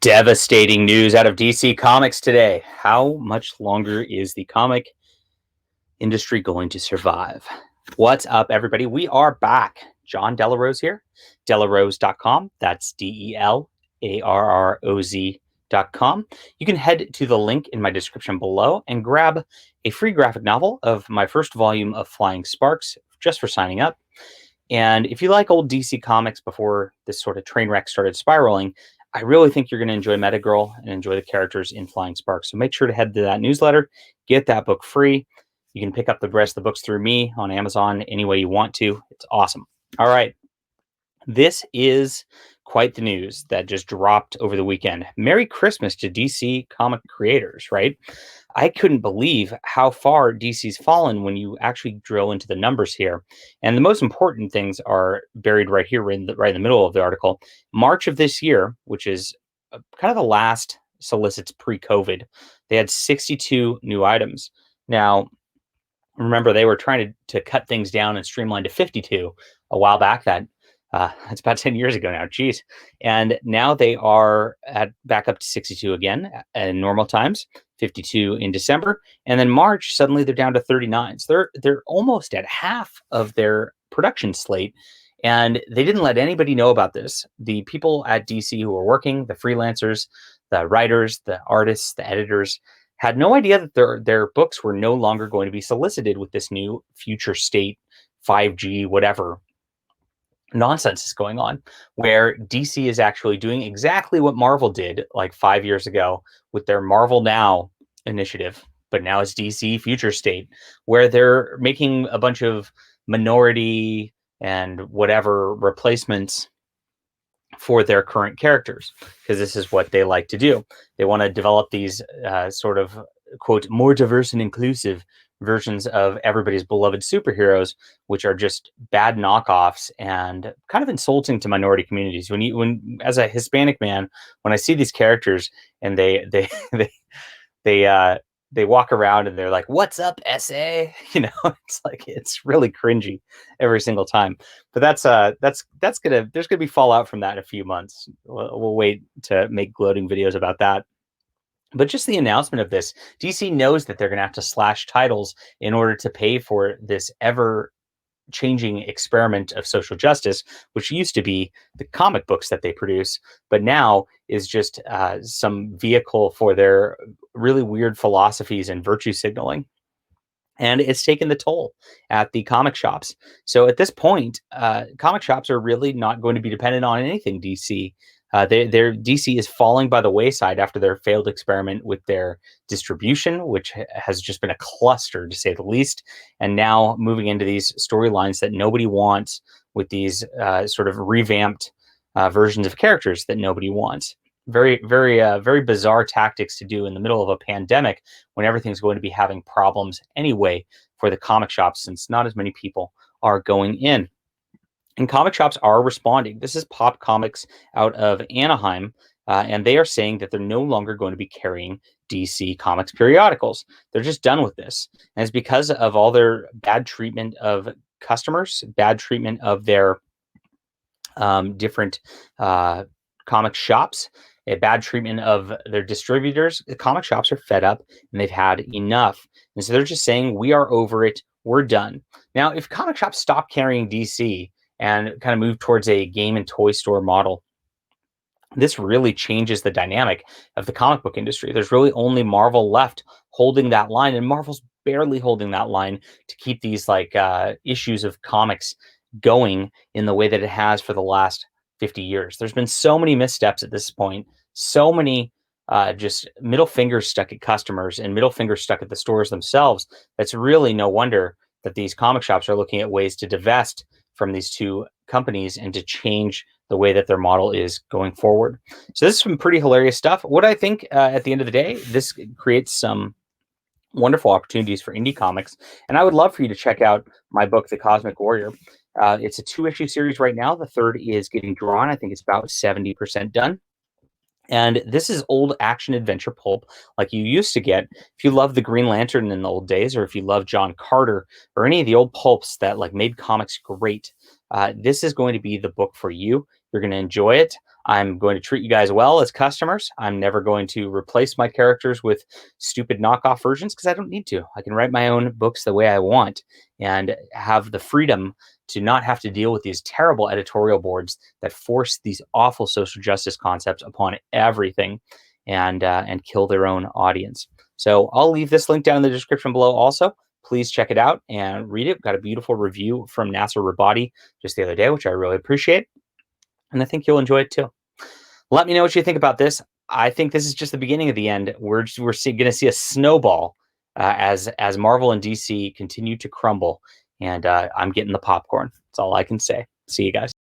Devastating news out of DC Comics today. How much longer is the comic industry going to survive? What's up, everybody? We are back. John Delarose here, delarose.com. That's DELARROZ.com. You can head to the link in my description below and grab a free graphic novel of my first volume of Flying Sparks just for signing up. And if you like old DC Comics before this sort of train wreck started spiraling, I really think you're going to enjoy Metagirl and enjoy the characters in Flying Sparks. So make sure to head to that newsletter, get that book free. You can pick up the rest of the books through me on Amazon any way you want to. It's awesome. All right. This is quite the news that just dropped over the weekend. Merry Christmas to DC comic creators, right? I couldn't believe how far DC's fallen when you actually drill into the numbers here. And the most important things are buried right here, right in the middle of the article. March of this year, which is kind of the last solicits pre-COVID, they had 62 new items. Now, remember, they were trying to cut things down and streamline to 52 a while back. That's about 10 years ago now. Geez. And now they are back up to 62 again in normal times, 52 in December. And then March, suddenly they're down to 39. So they're almost at half of their production slate. And they didn't let anybody know about this. The people at DC who were working, the freelancers, the writers, the artists, the editors, had no idea that their books were no longer going to be solicited with this new future state 5G whatever nonsense is going on, where DC is actually doing exactly what Marvel did like 5 years ago with their Marvel Now initiative, but now it's DC Future State, where they're making a bunch of minority and whatever replacements for their current characters, because this is what they like to do. They want to develop these sort of, quote, more diverse and inclusive versions of everybody's beloved superheroes, which are just bad knockoffs and kind of insulting to minority communities. When as a Hispanic man, when I see these characters and they walk around and they're like, "What's up, SA?" It's like, it's really cringy every single time. But there's gonna be fallout from that in a few months. We'll wait to make gloating videos about that. But just the announcement of this, DC knows that they're going to have to slash titles in order to pay for this ever changing experiment of social justice, which used to be the comic books that they produce, but now is just some vehicle for their really weird philosophies and virtue signaling. And it's taken the toll at the comic shops. So at this point, comic shops are really not going to be dependent on anything DC. Their DC is falling by the wayside after their failed experiment with their distribution, which has just been a cluster, to say the least. And now moving into these storylines that nobody wants, with these sort of revamped versions of characters that nobody wants. Very, very, very bizarre tactics to do in the middle of a pandemic when everything's going to be having problems anyway for the comic shops, since not as many people are going in. And comic shops are responding. This is Pop Comics out of Anaheim, and they are saying that they're no longer going to be carrying DC Comics periodicals. They're just done with this. And it's because of all their bad treatment of customers, bad treatment of their different comic shops, a bad treatment of their distributors. The comic shops are fed up and they've had enough. And so they're just saying, we are over it. We're done. Now, if comic shops stop carrying DC and kind of move towards a game and toy store model, this really changes the dynamic of the comic book industry. There's really only Marvel left holding that line, and Marvel's barely holding that line to keep these issues of comics going in the way that it has for the last 50 years. There's been so many missteps at this point, so many just middle fingers stuck at customers and middle fingers stuck at the stores themselves. That's really no wonder that these comic shops are looking at ways to divest from these two companies and to change the way that their model is going forward. So this is some pretty hilarious stuff. What I think at the end of the day, this creates some wonderful opportunities for indie comics. And I would love for you to check out my book, The Cosmic Warrior. It's a 2-issue series right now. The third is getting drawn. I think it's about 70% done. And this is old action adventure pulp like you used to get if you love the Green Lantern in the old days, or if you love John Carter or any of the old pulps that made comics great. This is going to be the book for you. You're going to enjoy it. I'm going to treat you guys well as customers. I'm never going to replace my characters with stupid knockoff versions because I don't need to. I can write my own books the way I want and have the freedom to not have to deal with these terrible editorial boards that force these awful social justice concepts upon everything and kill their own audience. So I'll leave this link down in the description below also. Please check it out and read it. Got a beautiful review from Nasser Rabadi just the other day, which I really appreciate. And I think you'll enjoy it too. Let me know what you think about this. I think this is just the beginning of the end. We're going to see a snowball as Marvel and DC continue to crumble. And I'm getting the popcorn. That's all I can say. See you guys.